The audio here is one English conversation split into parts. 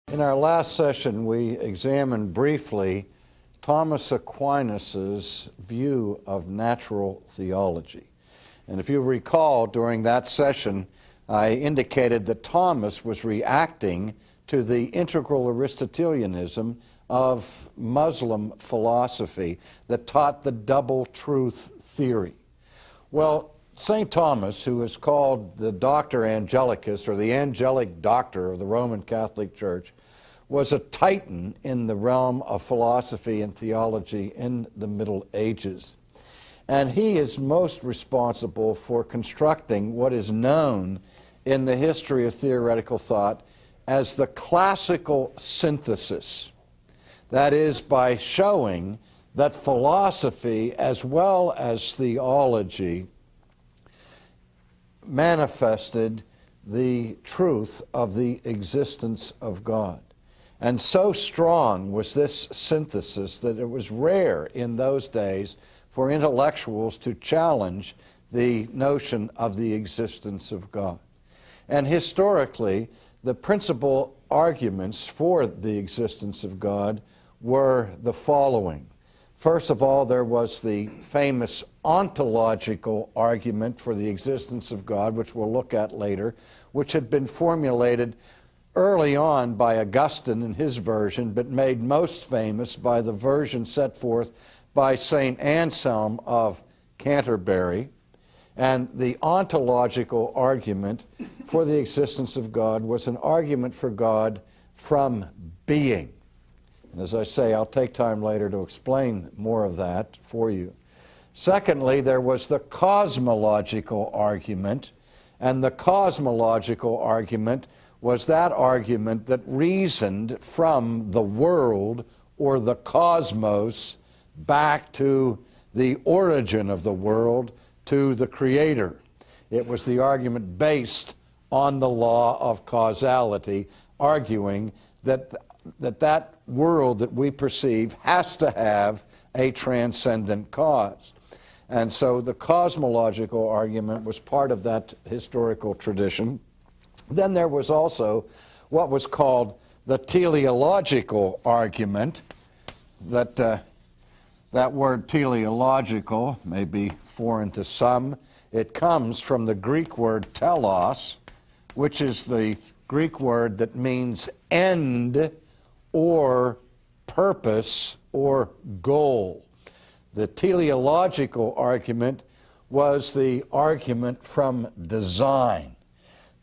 In our last session, we examined briefly Thomas Aquinas' view of natural theology. And if you recall, during that session, I indicated that Thomas was reacting to the integral Aristotelianism of Muslim philosophy that taught the double truth theory. Well, St. Thomas, who is called the Doctor Angelicus, or the angelic doctor of the Roman Catholic Church, was a titan in the realm of philosophy and theology in the Middle Ages. And he is most responsible for constructing what is known in the history of theoretical thought as the classical synthesis. That is, by showing that philosophy as well as theology manifested the truth of the existence of God. And so strong was this synthesis that it was rare in those days for intellectuals to challenge the notion of the existence of God. And historically, the principal arguments for the existence of God were the following. First of all, there was the famous ontological argument for the existence of God, which we'll look at later, which had been formulated early on by Augustine in his version, but made most famous by the version set forth by St. Anselm of Canterbury. And the ontological argument for the existence of God was an argument for God from being. And as I say, I'll take time later to explain more of that for you. Secondly, there was the cosmological argument, and the cosmological argument was that argument that reasoned from the world or the cosmos back to the origin of the world, to the Creator. It was the argument based on the law of causality, arguing that that world that we perceive has to have a transcendent cause. And so the cosmological argument was part of that historical tradition. Then there was also what was called the teleological argument. That word teleological may be foreign to some. It comes from the Greek word telos, which is the Greek word that means end or purpose or goal. The teleological argument was the argument from design.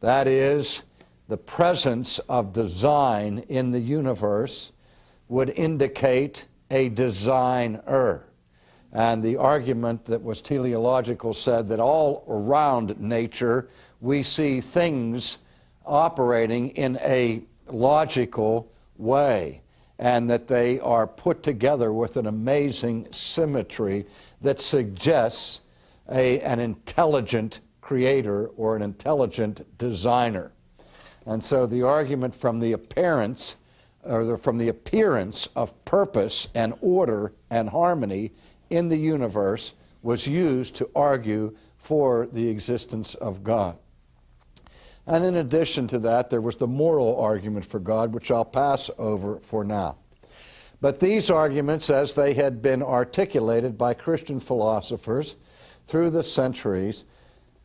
That is, the presence of design in the universe would indicate a designer. And the argument that was teleological said that all around nature we see things operating in a logical way, and that they are put together with an amazing symmetry that suggests an intelligent creator or an intelligent designer. And so the argument from the appearance, from the appearance of purpose and order and harmony in the universe was used to argue for the existence of God. And in addition to that, there was the moral argument for God, which I'll pass over for now. But these arguments, as they had been articulated by Christian philosophers through the centuries,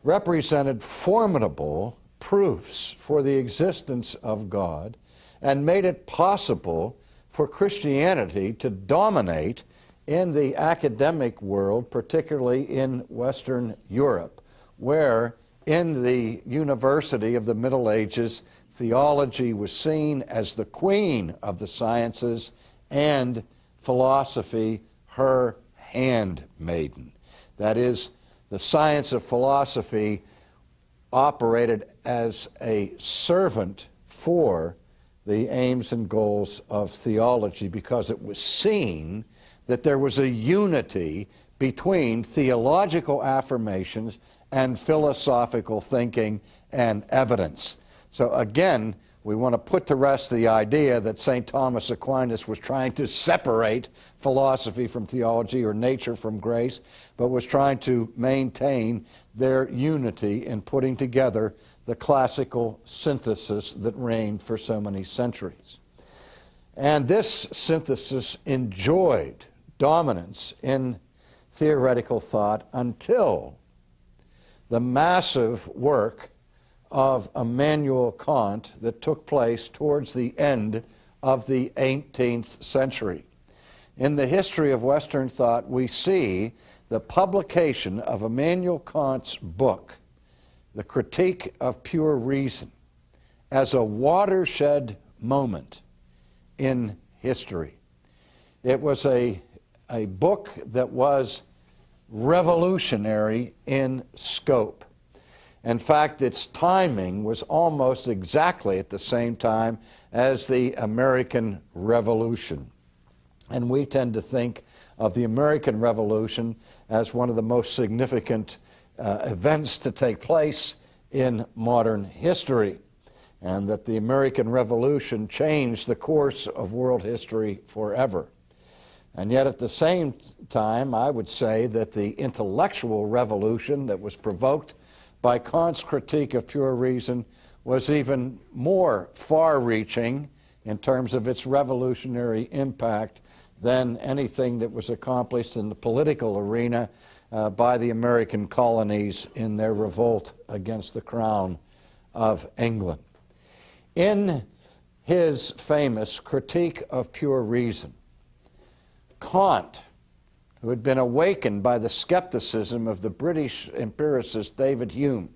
represented formidable proofs for the existence of God and made it possible for Christianity to dominate in the academic world, particularly in Western Europe, where in the university of the Middle Ages, theology was seen as the queen of the sciences and philosophy her handmaiden. That is, the science of philosophy operated as a servant for the aims and goals of theology because it was seen that there was a unity between theological affirmations and philosophical thinking and evidence. So again, we want to put to rest the idea that St. Thomas Aquinas was trying to separate philosophy from theology or nature from grace, but was trying to maintain their unity in putting together the classical synthesis that reigned for so many centuries. And this synthesis enjoyed dominance in theoretical thought until the massive work of Immanuel Kant that took place towards the end of the 18th century. In the history of Western thought, we see the publication of Immanuel Kant's book, The Critique of Pure Reason, as a watershed moment in history. It was a book that was revolutionary in scope. In fact, its timing was almost exactly at the same time as the American Revolution. And we tend to think of the American Revolution as one of the most significant events to take place in modern history, and that the American Revolution changed the course of world history forever. And yet at the same time, I would say that the intellectual revolution that was provoked by Kant's critique of pure reason was even more far-reaching in terms of its revolutionary impact than anything that was accomplished in the political arena by the American colonies in their revolt against the Crown of England. In his famous Critique of Pure Reason, Kant, who had been awakened by the skepticism of the British empiricist David Hume,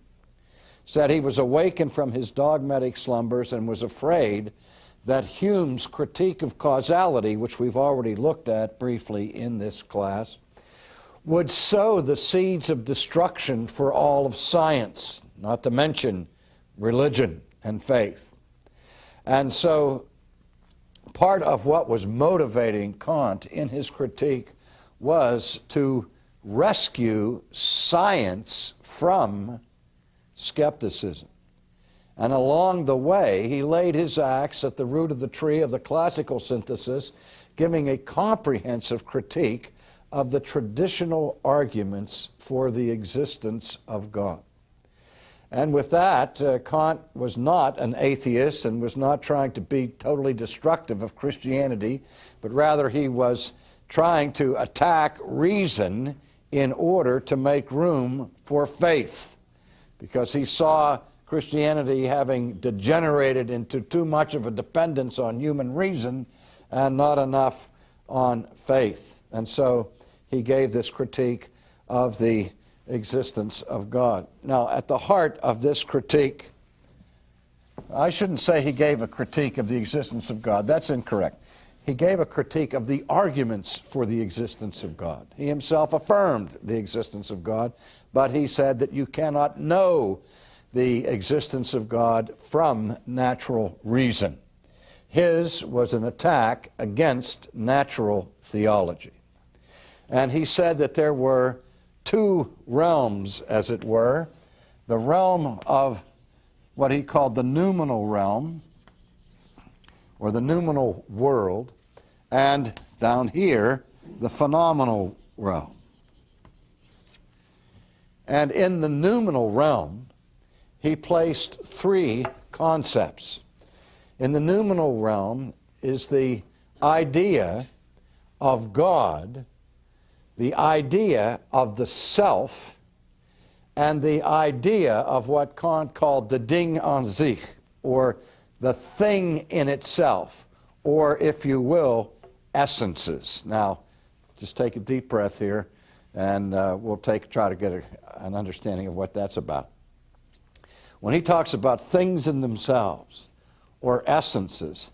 said he was awakened from his dogmatic slumbers and was afraid that Hume's critique of causality, which we've already looked at briefly in this class, would sow the seeds of destruction for all of science, not to mention religion and faith. And so part of what was motivating Kant in his critique was to rescue science from skepticism. And along the way, he laid his axe at the root of the tree of the classical synthesis, giving a comprehensive critique of the traditional arguments for the existence of God. And with that, Kant was not an atheist and was not trying to be totally destructive of Christianity, but rather he was trying to attack reason in order to make room for faith, because he saw Christianity having degenerated into too much of a dependence on human reason and not enough on faith. And so he gave this critique of the existence of God. Now, at the heart of this critique, I shouldn't say he gave a critique of the existence of God. That's incorrect. He gave a critique of the arguments for the existence of God. He himself affirmed the existence of God, but he said that you cannot know the existence of God from natural reason. His was an attack against natural theology. And he said that there were two realms, as it were, the realm of what he called the noumenal realm, or the noumenal world, and down here, the phenomenal realm. And in the noumenal realm, he placed three concepts. In the noumenal realm is the idea of God, the idea of the self, and the idea of what Kant called the Ding an sich, or the thing in itself, or, if you will, essences. Now, just take a deep breath here, and we'll try to get an understanding of what that's about. When he talks about things in themselves, or essences,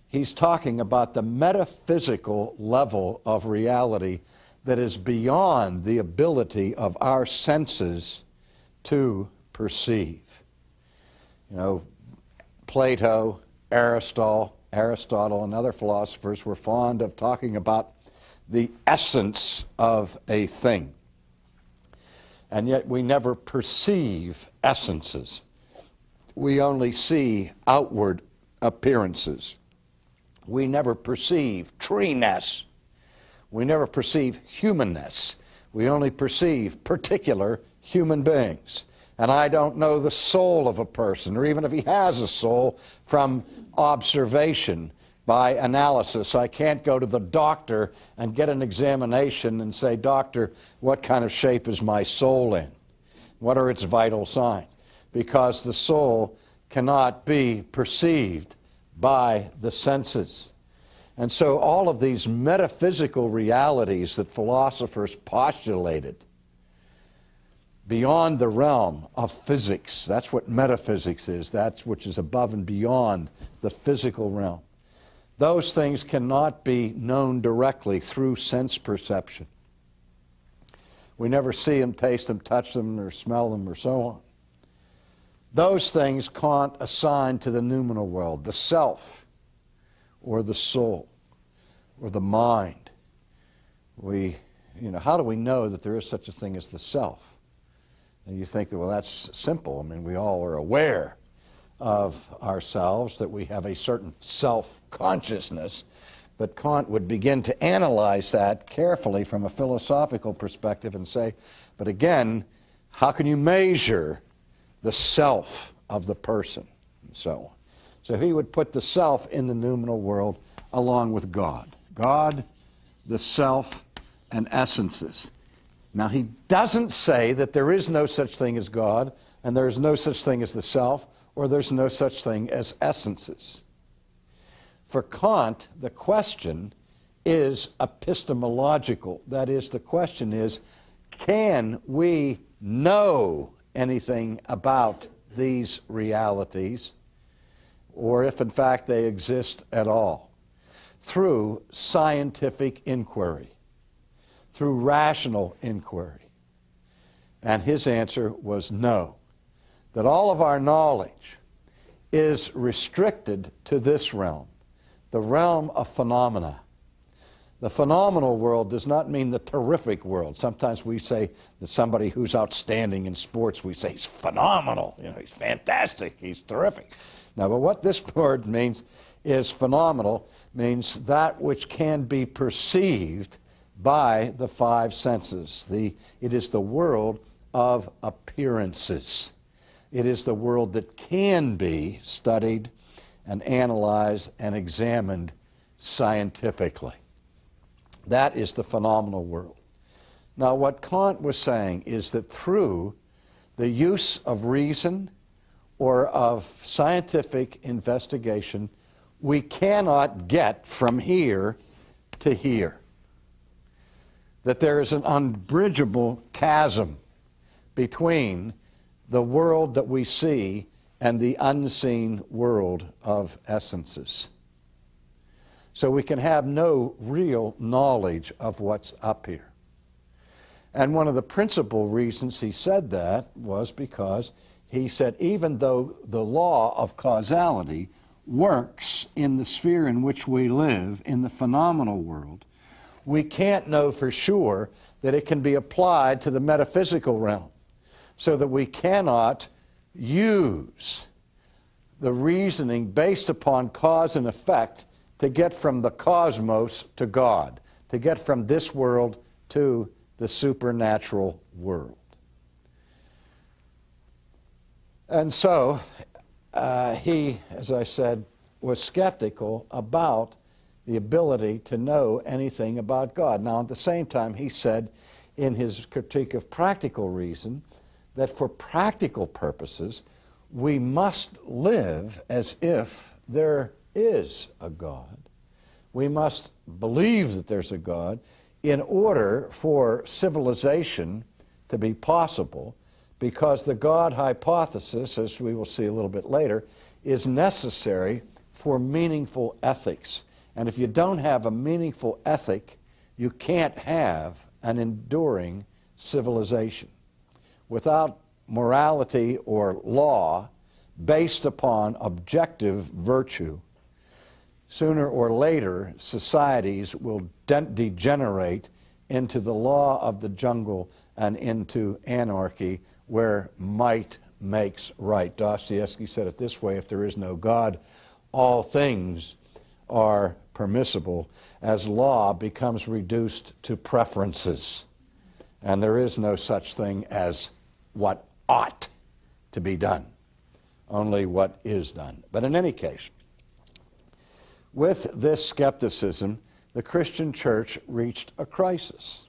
he's talking about the metaphysical level of reality that is beyond the ability of our senses to perceive. You know, Plato, Aristotle, and other philosophers were fond of talking about the essence of a thing. And yet we never perceive essences. We only see outward appearances. We never perceive treeness. We never perceive humanness. We only perceive particular human beings. And I don't know the soul of a person, or even if he has a soul, from observation. by analysis. I can't go to the doctor and get an examination and say, "Doctor, what kind of shape is my soul in? What are its vital signs?" Because the soul cannot be perceived by the senses. And so all of these metaphysical realities that philosophers postulated beyond the realm of physics, that's what metaphysics is, that's which is above and beyond the physical realm. Those things cannot be known directly through sense perception. We never see them, taste them, touch them, or smell them, or so on. Those things Kant assigned to the noumenal world, the self, or the soul, or the mind. How do we know that there is such a thing as the self? And you think that, well, that's simple. I mean, we all are aware of ourselves, that we have a certain self-consciousness, but Kant would begin to analyze that carefully from a philosophical perspective and say, but again, how can you measure the self of the person, and so on. So he would put the self in the noumenal world along with God. God, the self, and essences. Now he doesn't say that there is no such thing as God, and there is no such thing as the self, or there's no such thing as essences. For Kant, the question is epistemological. That is, the question is, can we know anything about these realities, or if in fact they exist at all, through scientific inquiry, through rational inquiry? And his answer was no, that all of our knowledge is restricted to this realm, the realm of phenomena. The phenomenal world does not mean the terrific world. Sometimes we say that somebody who's outstanding in sports, we say he's phenomenal, he's fantastic, he's terrific. Now, but what this word means is phenomenal, means that which can be perceived by the five senses. It is the world of appearances. It is the world that can be studied and analyzed and examined scientifically. That is the phenomenal world. Now, what Kant was saying is that through the use of reason or of scientific investigation, we cannot get from here to here. That there is an unbridgeable chasm between the world that we see and the unseen world of essences. So we can have no real knowledge of what's up here. And one of the principal reasons he said that was because he said even though the law of causality works in the sphere in which we live, in the phenomenal world, we can't know for sure that it can be applied to the metaphysical realm, so that we cannot use the reasoning based upon cause and effect to get from the cosmos to God, to get from this world to the supernatural world. And so he, as I said, was skeptical about the ability to know anything about God. Now, at the same time, he said in his critique of practical reason that for practical purposes, we must live as if there is a God. We must believe that there's a God in order for civilization to be possible, because the God hypothesis, as we will see a little bit later, is necessary for meaningful ethics. And if you don't have a meaningful ethic, you can't have an enduring civilization. Without morality or law based upon objective virtue, sooner or later societies will degenerate into the law of the jungle and into anarchy, where might makes right. Dostoevsky said it this way: if there is no God, all things are permissible, as law becomes reduced to preferences, and there is no such thing as what ought to be done, only what is done. But in any case, with this skepticism, the Christian church reached a crisis.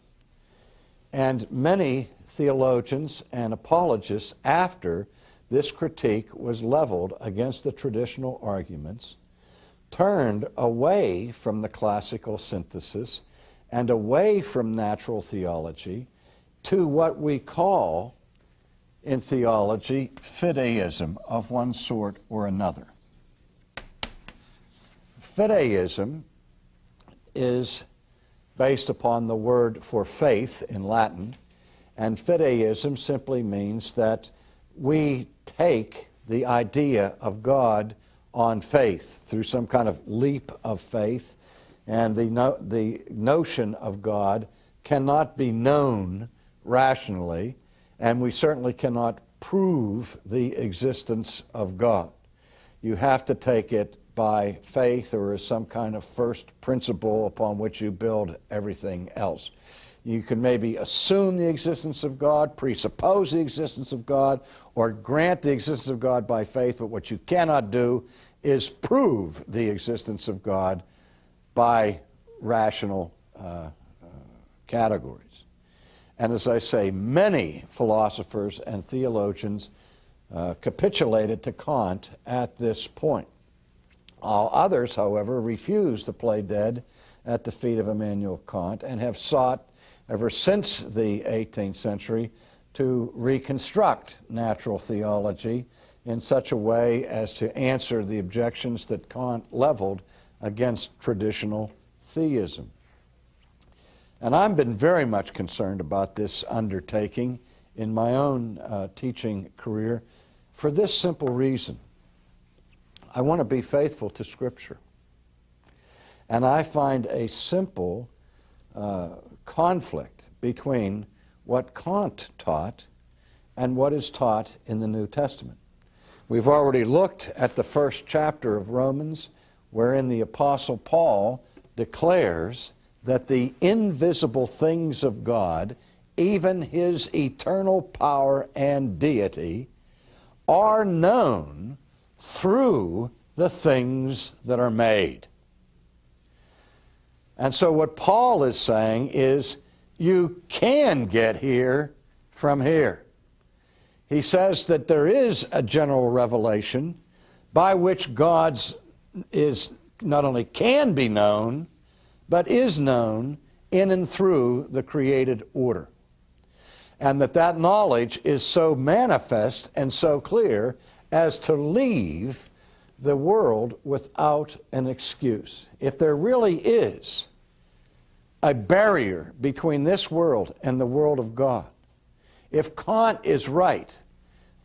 And many theologians and apologists, after this critique was leveled against the traditional arguments, turned away from the classical synthesis and away from natural theology to what we call in theology fideism of one sort or another. Fideism is based upon the word for faith in Latin, and fideism simply means that we take the idea of God on faith through some kind of leap of faith, and the notion of God cannot be known rationally, and we certainly cannot prove the existence of God. You have to take it by faith or as some kind of first principle upon which you build everything else. You can maybe assume the existence of God, presuppose the existence of God, or grant the existence of God by faith, but what you cannot do is prove the existence of God by rational categories. And as I say, many philosophers and theologians capitulated to Kant at this point. All others, however, refuse to play dead at the feet of Immanuel Kant and have sought, ever since the 18th century, to reconstruct natural theology in such a way as to answer the objections that Kant leveled against traditional theism. And I've been very much concerned about this undertaking in my own teaching career for this simple reason. I want to be faithful to Scripture. And I find a simple conflict between what Kant taught and what is taught in the New Testament. We've already looked at the first chapter of Romans, wherein the Apostle Paul declares that the invisible things of God, even His eternal power and deity, are known through the things that are made. And so what Paul is saying is you can get here from here. He says that there is a general revelation by which God's is not only can be known, but is known in and through the created order. And that knowledge is so manifest and so clear as to leave the world without an excuse. If there really is a barrier between this world and the world of God, if Kant is right,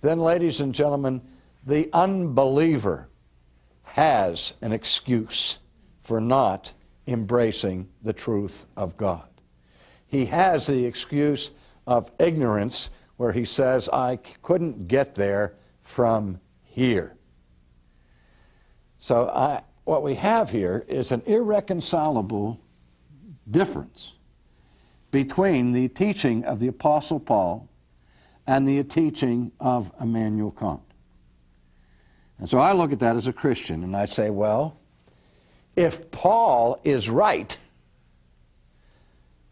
then, ladies and gentlemen, the unbeliever has an excuse for not embracing the truth of God. He has the excuse of ignorance, where he says, I couldn't get there from here. So what we have here is an irreconcilable difference between the teaching of the Apostle Paul and the teaching of Immanuel Kant. And so I look at that as a Christian and I say, well, if Paul is right,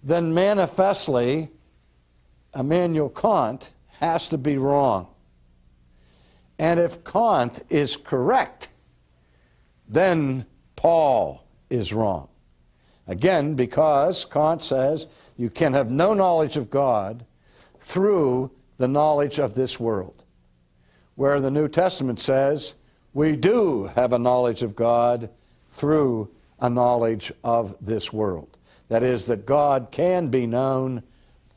then manifestly Immanuel Kant has to be wrong. And if Kant is correct, then Paul is wrong. Again, because Kant says you can have no knowledge of God through the knowledge of this world, where the New Testament says we do have a knowledge of God through a knowledge of this world. That is, that God can be known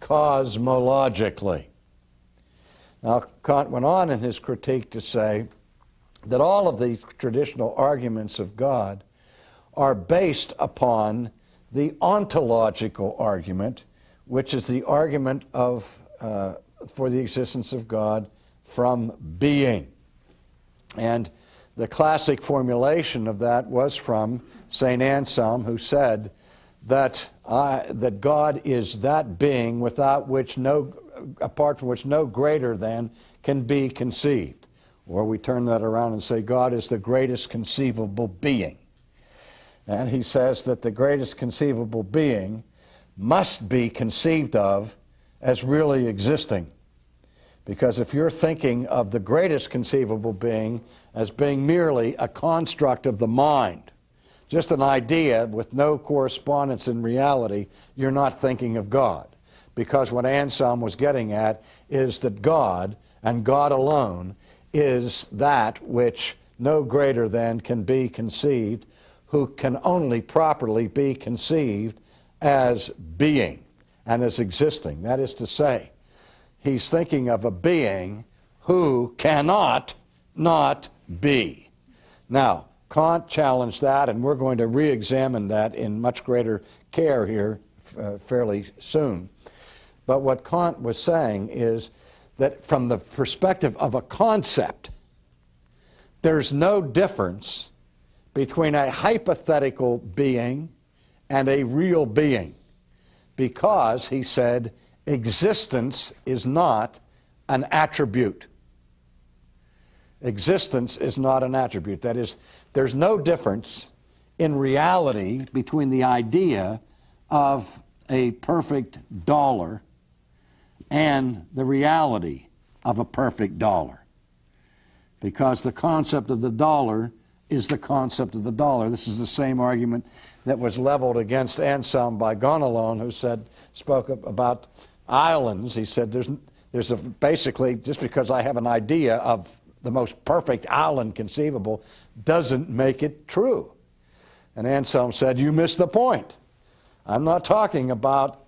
cosmologically. Now, Kant went on in his critique to say that all of the traditional arguments of God are based upon the ontological argument, which is the argument of for the existence of God from being. And the classic formulation of that was from St. Anselm, who said that God is that being without which apart from which no greater than can be conceived. Or we turn that around and say God is the greatest conceivable being. And he says that the greatest conceivable being must be conceived of as really existing. Because if you're thinking of the greatest conceivable being as being merely a construct of the mind, just an idea with no correspondence in reality, you're not thinking of God. Because what Anselm was getting at is that God, and God alone, is that which no greater than can be conceived, who can only properly be conceived as being and as existing. That is to say, he's thinking of a being who cannot not be. Now, Kant challenged that, and we're going to re-examine that in much greater care here fairly soon. But what Kant was saying is that from the perspective of a concept, there's no difference between a hypothetical being and a real being, because, he said, existence is not an attribute. Existence is not an attribute. That is, there's no difference in reality between the idea of a perfect dollar and the reality of a perfect dollar, because the concept of the dollar is the concept of the dollar. This is the same argument that was leveled against Anselm by Gonalon, who spoke about islands. He said basically, just because I have an idea of the most perfect island conceivable doesn't make it true. And Anselm said, you missed the point. I'm not talking about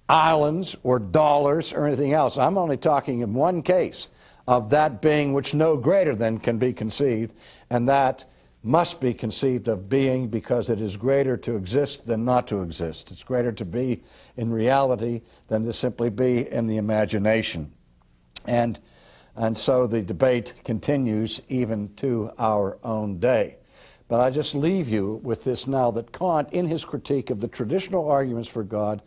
islands or dollars or anything else. I'm only talking in one case of that being which no greater than can be conceived, and that must be conceived of being because it is greater to exist than not to exist. It's greater to be in reality than to simply be in the imagination. And so the debate continues even to our own day. But I just leave you with this now, that Kant, in his critique of the traditional arguments for God,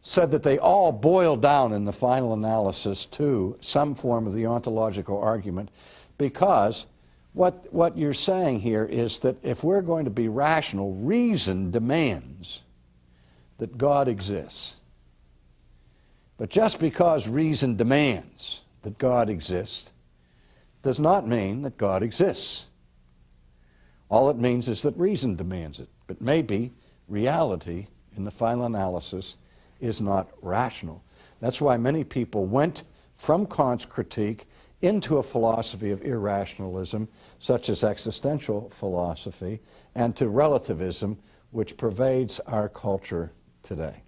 said that they all boil down in the final analysis to some form of the ontological argument, because what you're saying here is that if we're going to be rational, reason demands that God exists. But just because reason demands that God exists does not mean that God exists. All it means is that reason demands it. But maybe reality, in the final analysis, is not rational. That's why many people went from Kant's critique into a philosophy of irrationalism, such as existential philosophy, and to relativism, which pervades our culture today.